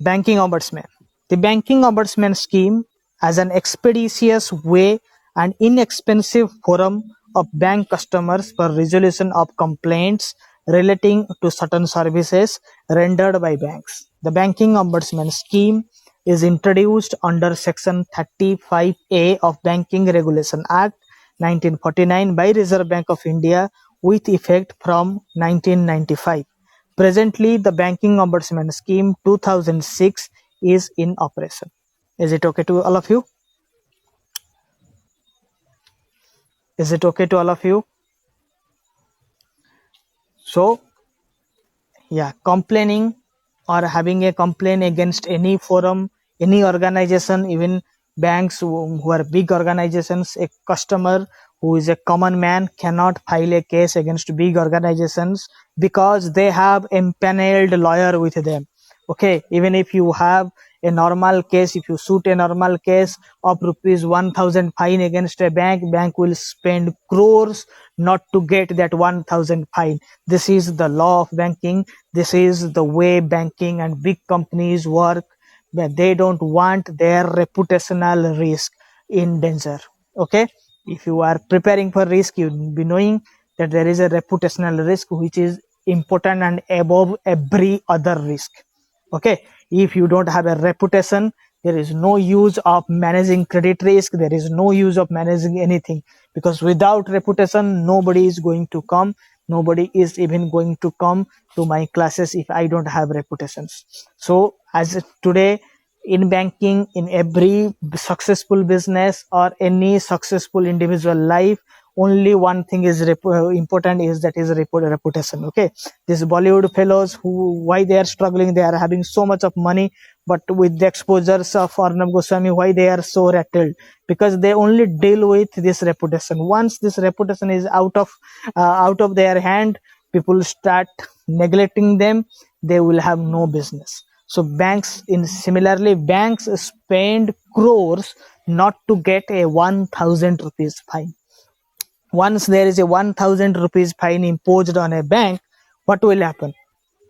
Banking Ombudsman. The Banking Ombudsman scheme as an expeditious way and inexpensive forum of bank customers for resolution of complaints relating to certain services rendered by banks. The Banking Ombudsman scheme is introduced under Section 35A of Banking Regulation Act 1949 by Reserve Bank of India with effect from 1995. Presently, the Banking Ombudsman Scheme 2006 is in operation. Is it okay to all of you? Is it okay to all of you? So, yeah, complaining or having a complaint against any forum, any organization, even banks who are big organizations, a customer who is a common man cannot file a case against big organizations because they have empaneled lawyer with them. Okay, even if you have a normal case, if you suit a normal case of rupees 1000 fine against a bank will spend crores not to get that 1000 fine. This is the law of banking. This is the way banking and big companies work. But they don't want their reputational risk in danger. Okay, if you are preparing for risk, you'll be knowing that there is a reputational risk which is important and above every other risk. Okay, if you don't have a reputation, there is no use of managing credit risk, there is no use of managing anything, because without reputation nobody is going to come, nobody is even going to come to my classes if I don't have reputations. So as today, in banking, in every successful business or any successful individual life, only one thing is important, is that is reputation. Okay, these Bollywood fellows, who why they are struggling, they are having so much of money, but with the exposures of Arnab Goswami, why they are so rattled? Because they only deal with this reputation. Once this reputation is out of their hand, people start neglecting them, they will have no business. So banks, in similarly, banks spend crores not to get a 1000 rupees fine. Once there is a 1000 rupees fine imposed on a bank, what will happen?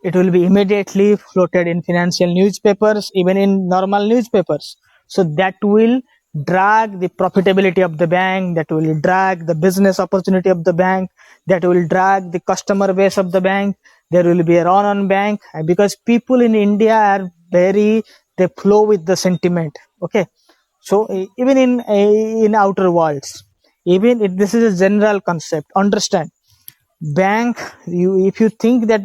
It will be immediately floated in financial newspapers, even in normal newspapers. So that will drag the profitability of the bank, that will drag the business opportunity of the bank, that will drag the customer base of the bank. There will be a run on bank, because people in India are they flow with the sentiment. Okay, so even in outer worlds, even if this is a general concept, understand, bank, if you think that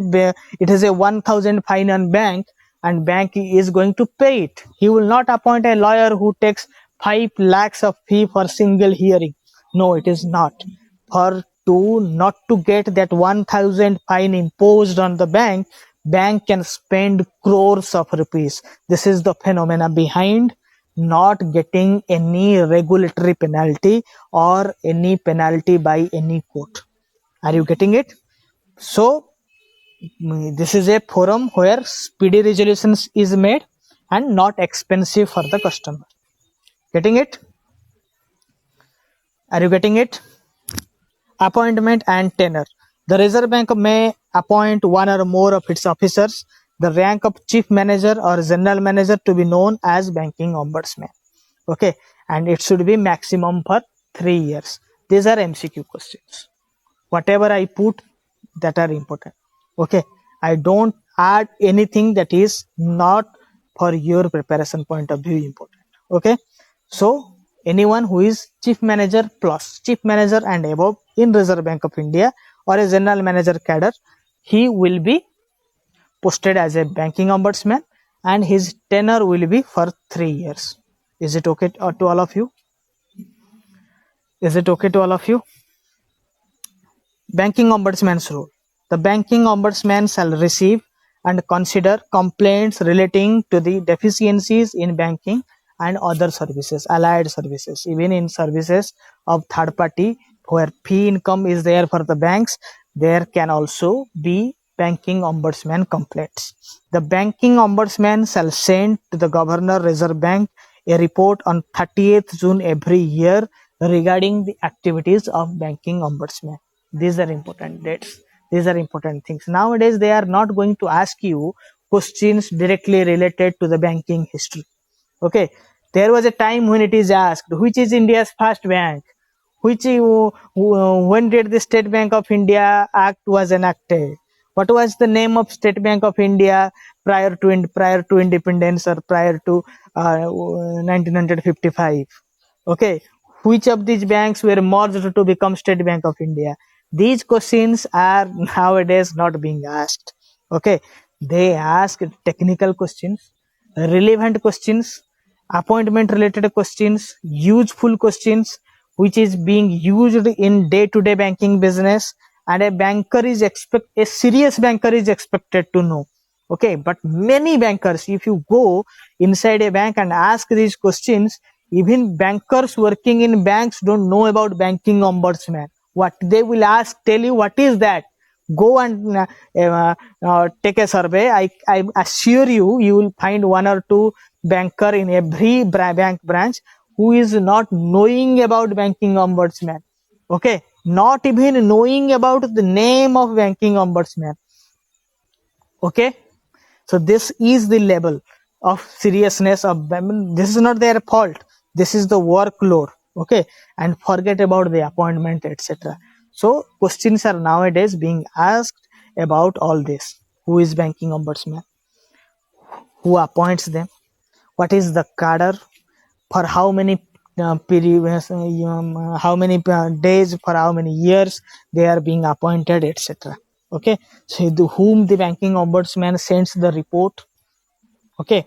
it is a 1000 fine on bank and bank is going to pay it, he will not appoint a lawyer who takes 5 lakhs of fee for single hearing. No, it is not. For to not to get that 1000 fine imposed on the bank can spend crores of rupees. This is the phenomena behind not getting any regulatory penalty or any penalty by any court. Are you getting it? So this is a forum where speedy resolutions is made and not expensive for the customer. Getting it? Are you getting it? Appointment and tenure. The Reserve Bank may appoint one or more of its officers, the rank of chief manager or general manager, to be known as banking ombudsman. Okay, and it should be maximum for 3 years. These are MCQ questions. Whatever I put, that are important. Okay, I don't add anything that is not for your preparation point of view important. Okay, so anyone who is chief manager plus chief manager and above in Reserve Bank of India or a general manager cadre, he will be posted as a banking ombudsman and his tenure will be for 3 years. Is it okay to all of you? Is it okay to all of you? Banking Ombudsman's role. The Banking Ombudsman shall receive and consider complaints relating to the deficiencies in banking and other services, allied services, even in services of third party where fee income is there for the banks, there can also be Banking Ombudsman complaints. The Banking Ombudsman shall send to the Governor Reserve Bank a report on 30th June every year regarding the activities of Banking Ombudsman. These are important dates. These are important things. Nowadays, they are not going to ask you questions directly related to the banking history. Okay, there was a time when it is asked, which is India's first bank? When did the State Bank of India Act was enacted? What was the name of State Bank of India prior to independence or prior to 1955? Okay, which of these banks were merged to become State Bank of India? These questions are nowadays not being asked. Okay, they ask technical questions, relevant questions, appointment related questions, useful questions, which is being used in day to day banking business, and a serious banker is expected to know. Okay, but many bankers, if you go inside a bank and ask these questions, even bankers working in banks don't know about banking ombudsman. What they will tell you, what is that? Go and take a survey. I assure you, you will find one or two banker in every bank branch who is not knowing about banking ombudsman. Okay, not even knowing about the name of banking ombudsman. Okay, so this is the level of seriousness of them. This is not their fault. This is the workload. Okay, and forget about the appointment, etc. So questions are nowadays being asked about all this. Who is banking ombudsman? Who appoints them? What is the cadre? For how many how many days, for how many years they are being appointed, etc. Okay, so whom the banking ombudsman sends the report. Okay,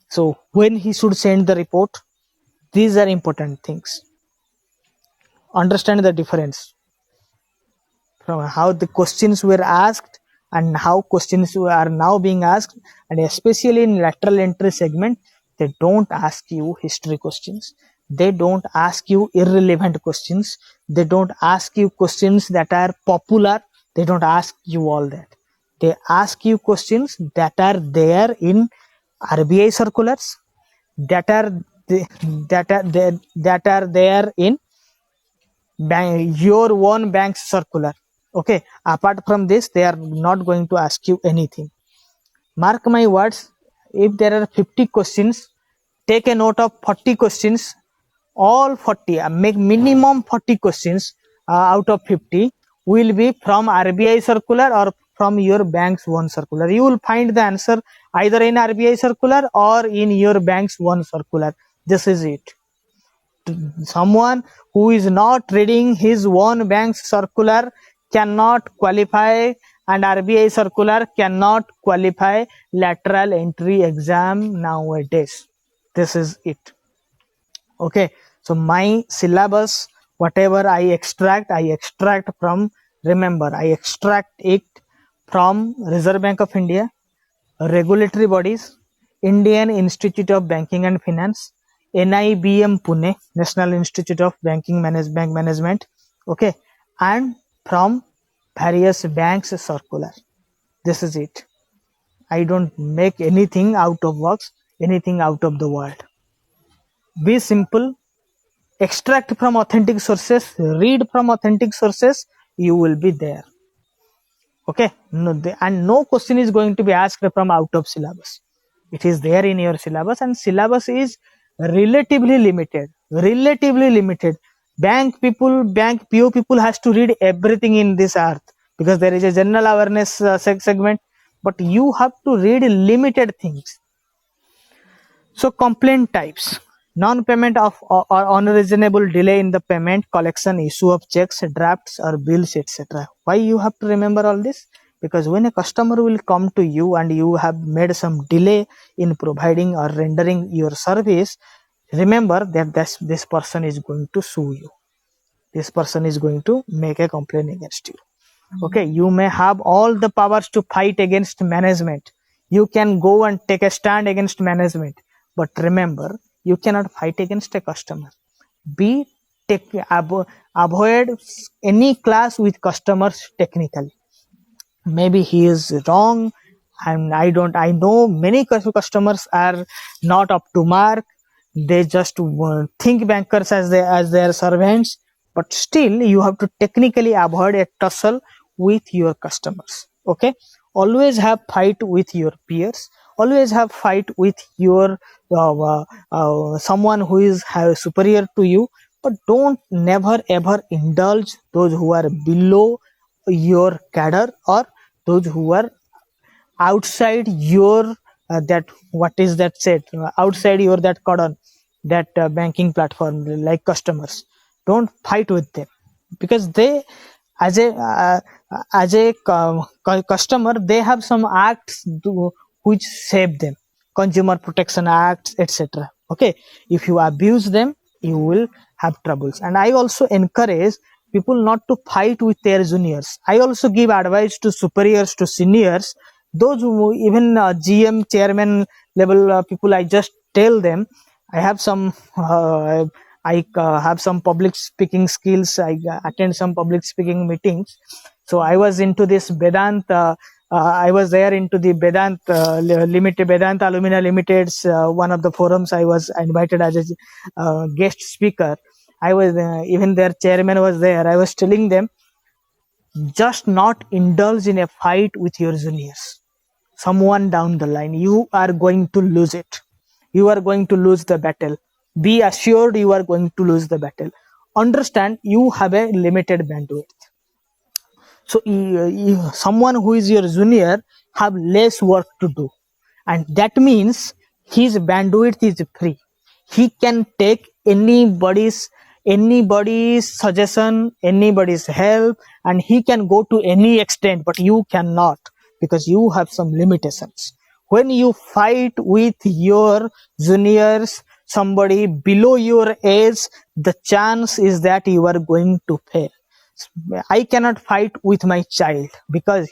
so when he should send the report, these are important things. Understand the difference from how the questions were asked and how questions are now being asked. And especially in lateral entry segment, they don't ask you history questions, they don't ask you irrelevant questions, they don't ask you questions that are popular, they don't ask you all that. They ask you questions that are there in RBI circulars, that are that are there in your own bank's circular. Okay, apart from this, they are not going to ask you anything. Mark my words, if there are 50 questions, take a note of 40 questions. All 40, make minimum 40 questions out of 50 will be from RBI circular or from your bank's one circular. You will find the answer either in RBI circular or in your bank's one circular. This is it. Someone who is not reading his own bank's circular cannot qualify, and RBI circular cannot qualify lateral entry exam nowadays. This is it. Okay, so my syllabus, whatever I extract from, remember, I extract it from Reserve Bank of India, regulatory bodies, Indian Institute of Banking and Finance, NIBM Pune, National Institute of Bank Management, okay, and from various banks circular. This is it. I don't make anything out of box, anything out of the world. Be simple, extract from authentic sources, read from authentic sources, you will be there. Okay, and no question is going to be asked from out of syllabus. It is there in your syllabus, and syllabus is relatively limited. Bank PO people has to read everything in this earth because there is a general awareness segment, but you have to read limited things. So complaint types: non-payment of or unreasonable delay in the payment, collection, issue of checks, drafts or bills, etc. Why you have to remember all this? Because when a customer will come to you and you have made some delay in providing or rendering your service, remember that this person is going to sue you. This person is going to make a complaint against you. Okay, you may have all the powers to fight against management. You can go and take a stand against management. But remember, you cannot fight against a customer. Avoid any class with customers technically. Maybe he is wrong, and I know many customers are not up to mark. They just think bankers as their servants, but still you have to technically avoid a tussle with your customers. Okay, always have fight with your peers, always have fight with your someone who is superior to you, but don't never ever indulge those who are below your cadre, or those who are outside your that what is that said outside your that cordon, that banking platform, like customers. Don't fight with them, because they, as a customer, they have some acts which save them, consumer protection acts, etc. Okay, if you abuse them, you will have troubles. And I also encourage people not to fight with their juniors. I also give advice to superiors, to seniors, those who even GM, chairman level people. I just tell them, I have some I have some public speaking skills. I attend some public speaking meetings. So I was into this Vedant. I was there into the Vedant Limited, Vedant Alumina Limited's one of the forums. I was invited as a guest speaker. I was even their chairman was there. I was telling them, just not indulge in a fight with your juniors. Someone down the line, you are going to lose it. You are going to lose the battle. Be assured you are going to lose the battle. Understand you have a limited bandwidth. So someone who is your junior have less work to do, and that means his bandwidth is free. He can take anybody's suggestion, anybody's help, and he can go to any extent, but you cannot, because you have some limitations. When you fight with your juniors, somebody below your age, the chance is that you are going to fail. I cannot fight with my child, because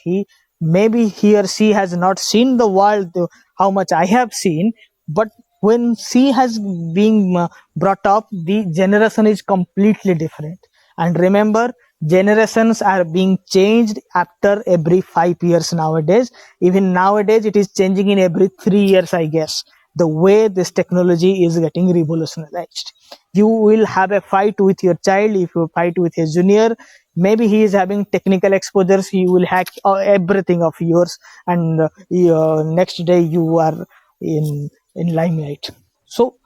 maybe he or she has not seen the world how much I have seen, but when she has been brought up, the generation is completely different. And remember, generations are being changed after every 5 years nowadays. Even nowadays, it is changing in every 3 years, I guess. The way this technology is getting revolutionized. You will have a fight with your child. If you fight with a junior, maybe he is having technical exposures, he will hack everything of yours, and next day you are in limelight. So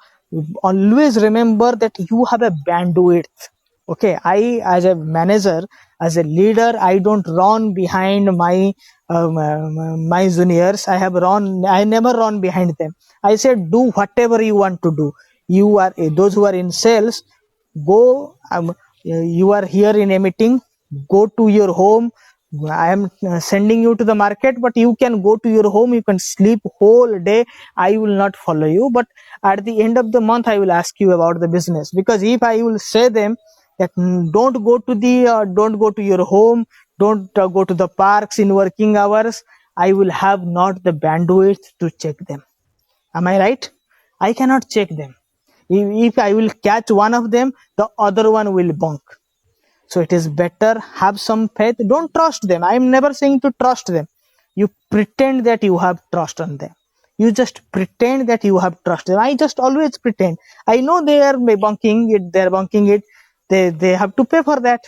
always remember that you have a bandwidth. Okay, I, as a manager, as a leader, I don't run behind my juniors. I never run behind them. I said, do whatever you want to do. You are those who are in sales, go. You are here in a meeting, go to your home. I am sending you to the market, but you can go to your home, you can sleep whole day. I will not follow you, but at the end of the month I will ask you about the business. Because if I will say them that don't go to your home, don't go to the parks in working hours, I will have not the bandwidth to check them. Am I right? I cannot check them. If I will catch one of them, the other one will bunk. So it is better, have some faith. Don't trust them. I am never saying to trust them. You pretend that you have trust on them. You just pretend that you have trust them. I just always pretend. I know they are bunking it. They are bunking it. They have to pay for that.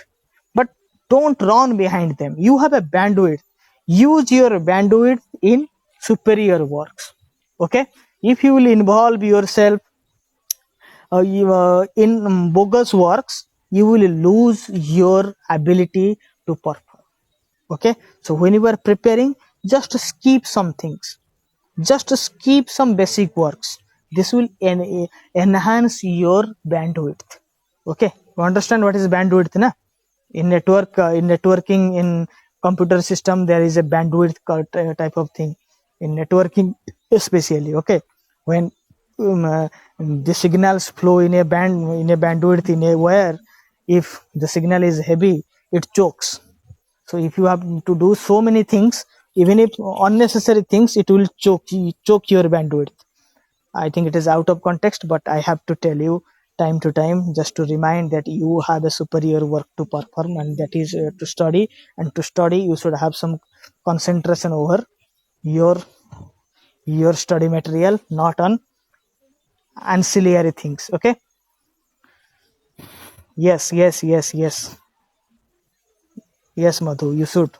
But don't run behind them. You have a bandwidth. Use your bandwidth in superior works. Okay. If you will involve yourself in bogus works, you will lose your ability to perform. Okay, so when you are preparing, just skip some things, just skip some basic works. This will enhance your bandwidth. Okay, you understand what is bandwidth, na? In networking, in computer system, there is a bandwidth type of thing in networking especially. Okay, when the signals flow in a bandwidth in a wire, if the signal is heavy, it chokes. So if you have to do so many things, even if unnecessary things, it will choke your bandwidth. I think it is out of context, but I have to tell you time to time, just to remind that you have a superior work to perform, and that is to study. And to study, you should have some concentration over your study material, not on ancillary things. Okay. Yes, Madhu, you should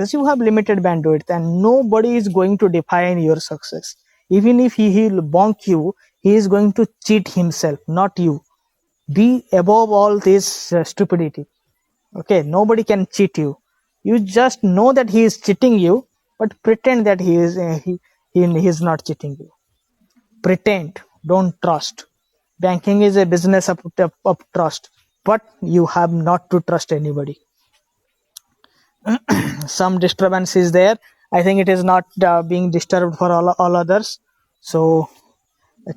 because you have limited bandwidth, and nobody is going to define your success. Even if he'll bonk you, he is going to cheat himself, not you. Be above all this stupidity. Okay, nobody can cheat you. You just know that he is cheating you, but pretend that he is not cheating you. Pretend, don't trust. Banking is a business of trust, but you have not to trust anybody. Some disturbance is there. I think it is not being disturbed for all others. So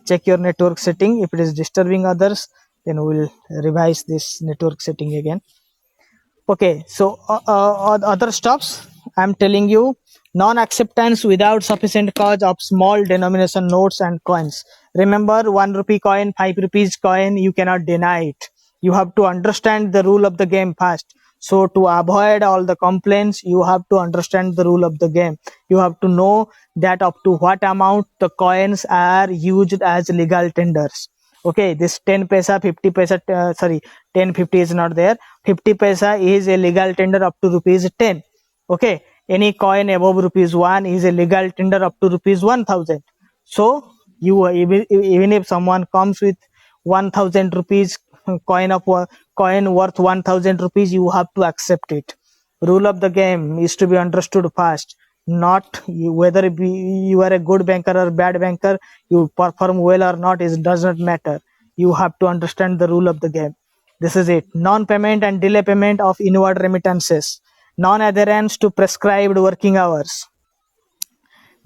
check your network setting. If it is disturbing others, then we'll revise this network setting again. Okay, so other stops, I'm telling you, non-acceptance without sufficient cause of small denomination notes and coins. Remember, 1 rupee coin, 5 rupees coin, you cannot deny it. You have to understand the rule of the game first. So to avoid all the complaints, you have to understand the rule of the game. You have to know that up to what amount the coins are used as legal tenders. Okay, this 10 paisa, 50 paisa, 10 50 is not there. 50 paisa is a legal tender up to rupees 10. Okay, any coin above rupees 1 is a legal tender up to rupees 1000. So you even if someone comes with 1000 rupees coin worth 1000 rupees, you have to accept it. Rule of the game is to be understood fast, not whether you are a good banker or bad banker, you perform well or not, it does not matter. You have to understand the rule of the game. This is it. Non-payment and delay payment of inward remittances, non-adherence to prescribed working hours,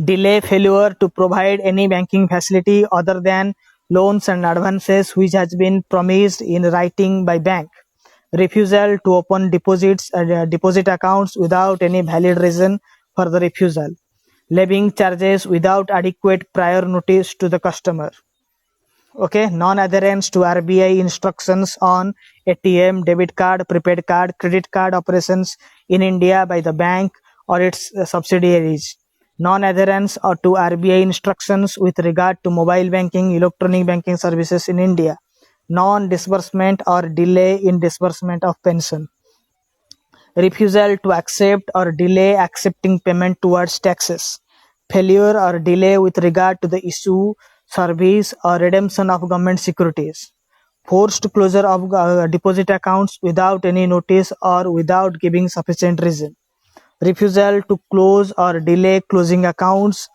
delay, failure to provide any banking facility other than loans and advances which has been promised in writing by bank, refusal to open deposit accounts without any valid reason for the refusal, levying charges without adequate prior notice to the customer. Okay, non-adherence to RBI instructions on ATM, debit card, prepaid card, credit card operations in India by the bank or its subsidiaries. Non-adherence to RBI instructions with regard to mobile banking, electronic banking services in India. Non-disbursement or delay in disbursement of pension. Refusal to accept or delay accepting payment towards taxes. Failure or delay with regard to the issue, service or redemption of government securities. Forced closure of deposit accounts without any notice or without giving sufficient reason. Refusal to close or delay closing accounts,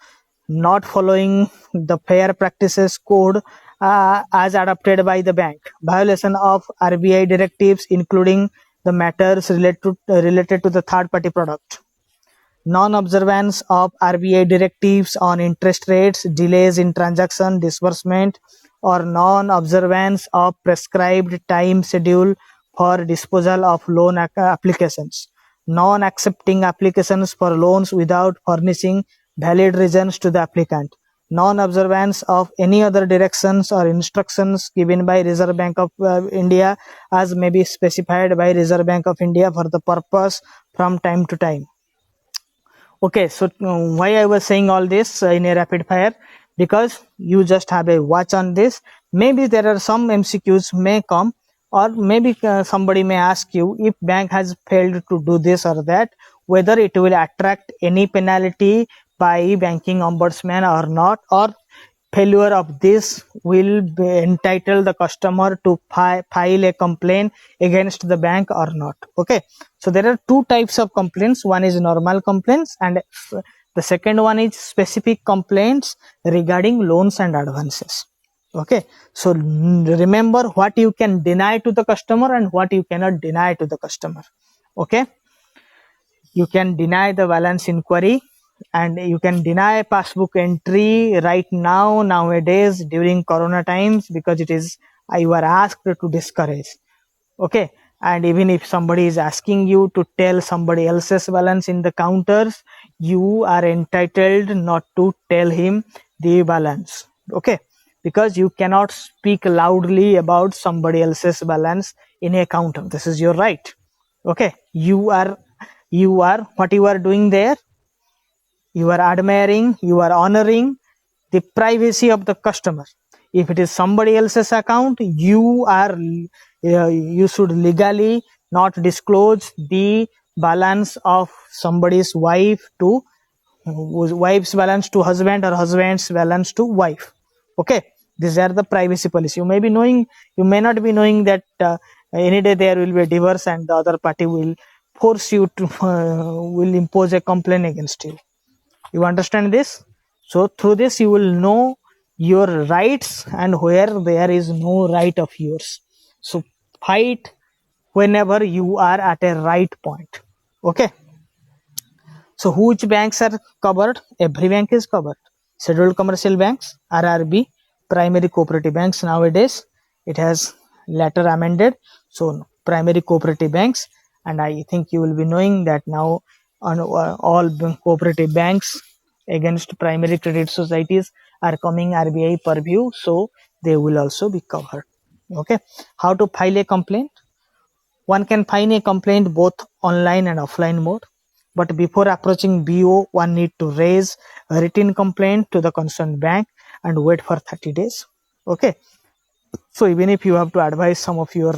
not following the fair practices code as adopted by the bank, violation of RBI directives including the matters related to the third party product, non-observance of RBI directives on interest rates, delays in transaction disbursement, or non-observance of prescribed time schedule for disposal of loan applications, non-accepting applications for loans without furnishing valid reasons to the applicant, non-observance of any other directions or instructions given by Reserve Bank of India as may be specified by Reserve Bank of India for the purpose from time to time. Okay, so why I was saying all this in a rapid fire, because you just have a watch on this. Maybe there are some MCQs may come, or maybe somebody may ask you if bank has failed to do this or that, whether it will attract any penalty by banking ombudsman or not, or failure of this will entitle the customer to file a complaint against the bank or not. Okay, so there are two types of complaints. One is normal complaints, and the second one is specific complaints regarding loans and advances. Okay, so remember what you can deny to the customer and what you cannot deny to the customer. Okay, you can deny the balance inquiry and you can deny passbook entry right now, nowadays during corona times, because it is you are asked to discourage. Okay, and even if somebody is asking you to tell somebody else's balance in the counters, you are entitled not to tell him the balance. Okay, because you cannot speak loudly about somebody else's balance in a counter. This is your right. Okay, you are what you are doing there, you are admiring, you are honoring the privacy of the customer. If it is somebody else's account, you should legally not disclose the balance of somebody's wife to wife's balance to husband or husband's balance to wife. Okay, these are the privacy policy. You may be knowing, you may not be knowing that any day there will be a divorce and the other party will force you to will impose a complaint against you. You understand this? So through this you will know your rights and where there is no right of yours. So fight whenever you are at a right point. Okay. So which banks are covered? Every bank is covered. Scheduled commercial banks, RRB, primary cooperative banks nowadays. It has later amended. So primary cooperative banks, and I think you will be knowing that now on all cooperative banks against primary credit societies are coming RBI purview. So they will also be covered. Okay. How to file a complaint? One can file a complaint both online and offline mode. But before approaching BO, one need to raise a written complaint to the concerned bank and wait for 30 days. Okay. So even if you have to advise some of your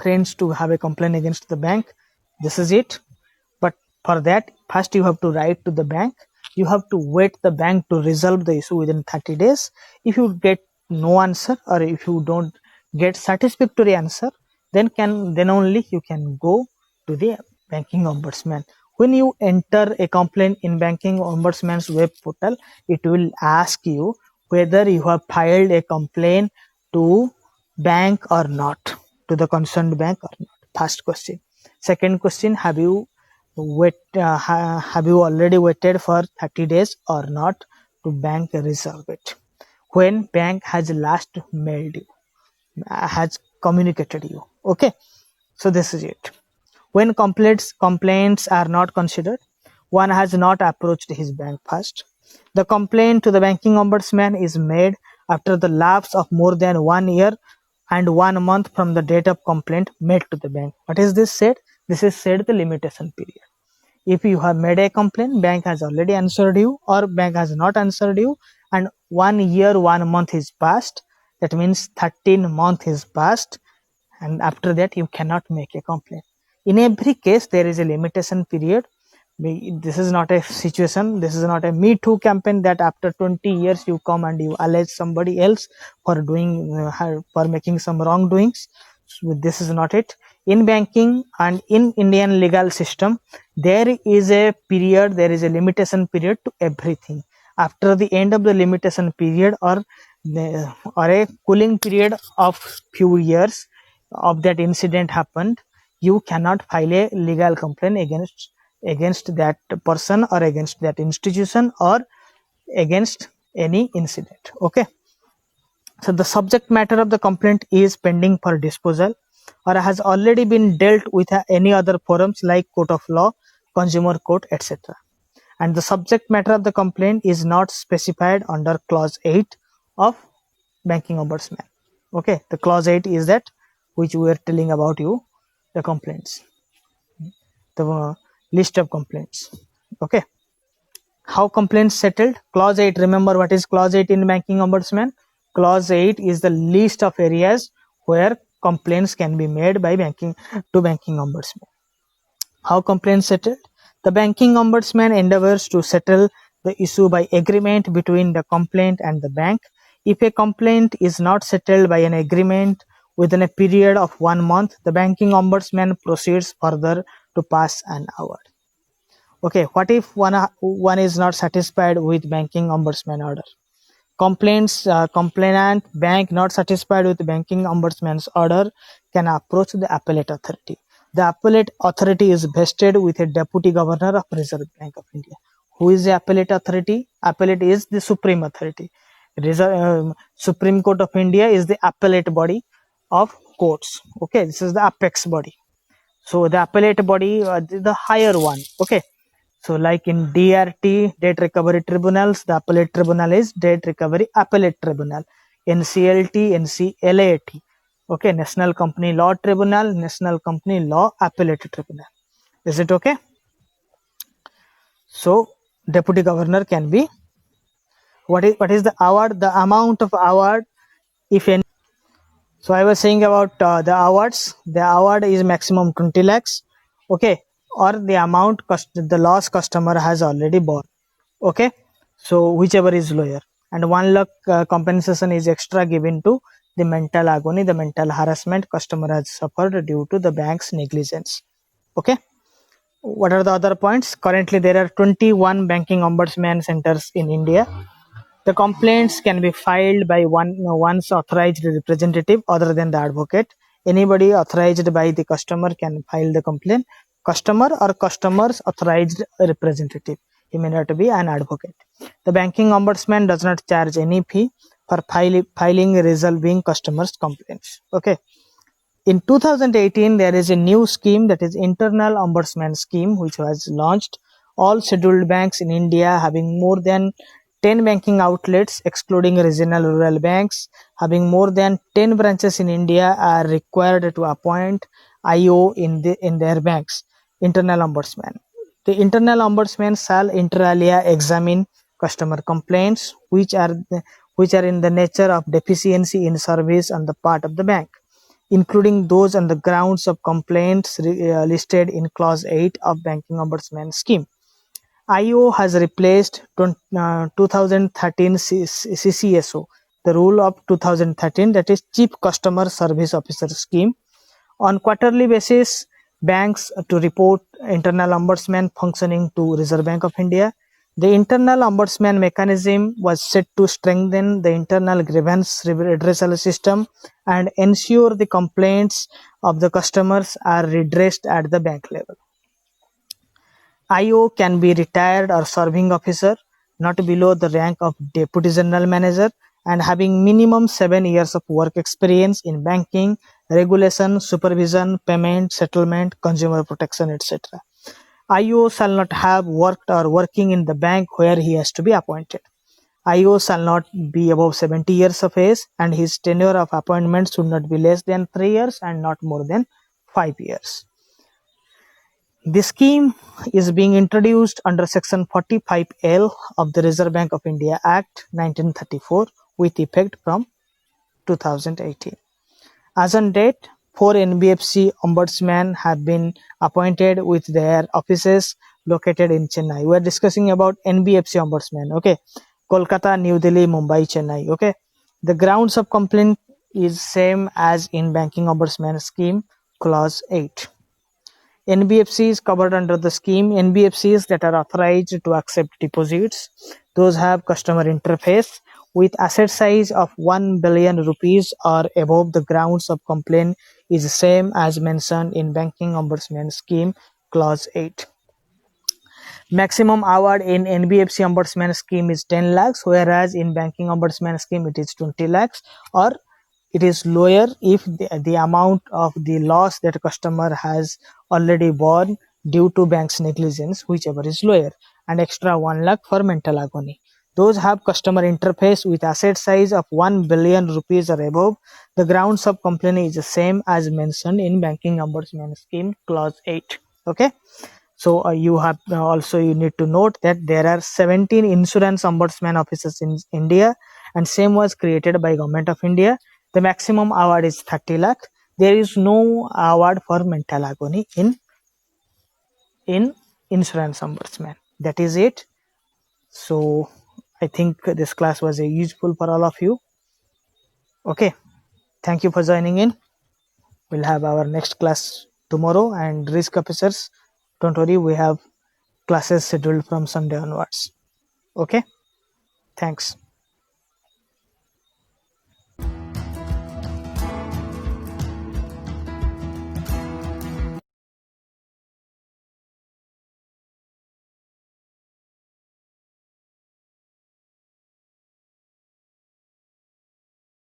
friends to have a complaint against the bank, this is it. But for that, first you have to write to the bank. You have to wait the bank to resolve the issue within 30 days. If you get no answer or if you don't get satisfactory answer, then only you can go to the banking ombudsman. When you enter a complaint in banking ombudsman's web portal, it will ask you whether you have filed a complaint to bank or not, to the concerned bank or not. First question. Second question, have you already waited for 30 days or not to bank resolve it? When bank has last mailed you, has communicated you. Okay, so this is it. When complaints are not considered, one has not approached his bank first. The complaint to the banking ombudsman is made after the lapse of more than 1 year and 1 month from the date of complaint made to the bank. What is this said? This is said the limitation period. If you have made a complaint, bank has already answered you or bank has not answered you, and 1 year 1 month is passed, that means 13 month is passed, and after that you cannot make a complaint. In every case there is a limitation period. This is not a situation, this is not a Me Too campaign that after 20 years you come and you allege somebody else for doing for making some wrongdoings. So this is not it. In banking and in Indian legal system, there is a period, there is a limitation period to everything. After the end of the limitation period or a cooling period of few years of that incident happened, you cannot file a legal complaint against that person or against that institution or against any incident. Okay. So the subject matter of the complaint is pending for disposal or has already been dealt with any other forums like court of law, consumer court, etc. And the subject matter of the complaint is not specified under clause 8 of banking ombudsman. Okay, the clause 8 is that which we are telling about you, the complaints, the list of complaints. Okay, how complaints settled? Clause 8, remember what is clause 8 in banking ombudsman? Clause 8 is the list of areas where complaints can be made by banking ombudsman. How complaints settled? The banking ombudsman endeavors to settle the issue by agreement between the complaint and the bank. If a complaint is not settled by an agreement within a period of 1 month, the banking ombudsman proceeds further to pass an award. Okay, what if one is not satisfied with banking ombudsman order? Complainant bank not satisfied with banking ombudsman's order can approach the appellate authority. The appellate authority is vested with a deputy governor of Reserve Bank of India. Who is the appellate authority? Appellate is the supreme authority. Supreme Court of India is the appellate body of courts. Okay, this is the apex body. So the appellate body is the higher one. Okay. So like in DRT, Debt Recovery Tribunals, the appellate tribunal is Debt Recovery Appellate Tribunal. NCLT, NCLAT. Okay, National Company Law Tribunal, National Company Law Appellate Tribunal. Is it okay? So Deputy Governor can be, what is the award? The amount of award, if any. So I was saying about the awards. The award is maximum 20 lakhs. Okay, or the amount the lost customer has already borne. Okay, so whichever is lower. And 1 lakh compensation is extra given to the mental agony, the mental harassment customer has suffered due to the bank's negligence. Okay, what are the other points? Currently there are 21 banking ombudsman centers in India. The complaints can be filed by one's authorized representative other than the advocate. Anybody authorized by the customer can file the complaint. Customer or customer's authorized representative. He may not be an advocate. The banking ombudsman does not charge any fee for filing resolving customers' complaints. Okay. In 2018, there is a new scheme, that is Internal Ombudsman Scheme, which was launched. All scheduled banks in India having more than 10 banking outlets, excluding regional rural banks, having more than 10 branches in India, are required to appoint IO in their banks, Internal Ombudsman. The Internal Ombudsman shall inter alia examine customer complaints which are in the nature of deficiency in service on the part of the bank, including those on the grounds of complaints listed in Clause 8 of Banking Ombudsman Scheme. IO has replaced 2013 CCSO, the rule of 2013, that is Chief Customer Service Officer Scheme. On quarterly basis, banks to report internal ombudsman functioning to Reserve Bank of India. The internal ombudsman mechanism was set to strengthen the internal grievance redressal system and ensure the complaints of the customers are redressed at the bank level. IO can be retired or serving officer, not below the rank of Deputy General Manager, and having minimum 7 years of work experience in banking, regulation, supervision, payment, settlement, consumer protection, etc. IO shall not have worked or working in the bank where he has to be appointed. IO shall not be above 70 years of age, and his tenure of appointment should not be less than 3 years and not more than 5 years. The scheme is being introduced under Section 45L of the Reserve Bank of India Act 1934 with effect from 2018. As on date, 4 NBFC ombudsmen have been appointed with their offices located in Chennai. We are discussing about NBFC ombudsman. Okay, Kolkata, New Delhi, Mumbai, Chennai. Okay, the grounds of complaint is same as in Banking Ombudsman Scheme, Clause 8. NBFCs covered under the scheme: NBFCs that are authorized to accept deposits, those have customer interface with asset size of 1 billion rupees or above. The grounds of complaint is same as mentioned in Banking Ombudsman Scheme, Clause 8. Maximum award in NBFC Ombudsman Scheme is 10 lakhs, whereas in Banking Ombudsman Scheme it is 20 lakhs, or it is lower if the amount of the loss that a customer has already borne due to bank's negligence, whichever is lower, and extra 1 lakh for mental agony. Those have customer interface with asset size of 1 billion rupees or above. The grounds of complaint is the same as mentioned in Banking Ombudsman Scheme, Clause 8. Okay. So you need to note that there are 17 insurance ombudsman offices in India, and same was created by Government of India. The maximum award is 30 lakh. There is no award for mental agony in insurance ombudsman. That is it. So I think this class was useful for all of you. Okay. Thank you for joining in. We'll have our next class tomorrow, and risk officers, don't worry, we have classes scheduled from Sunday onwards. Okay. Thanks.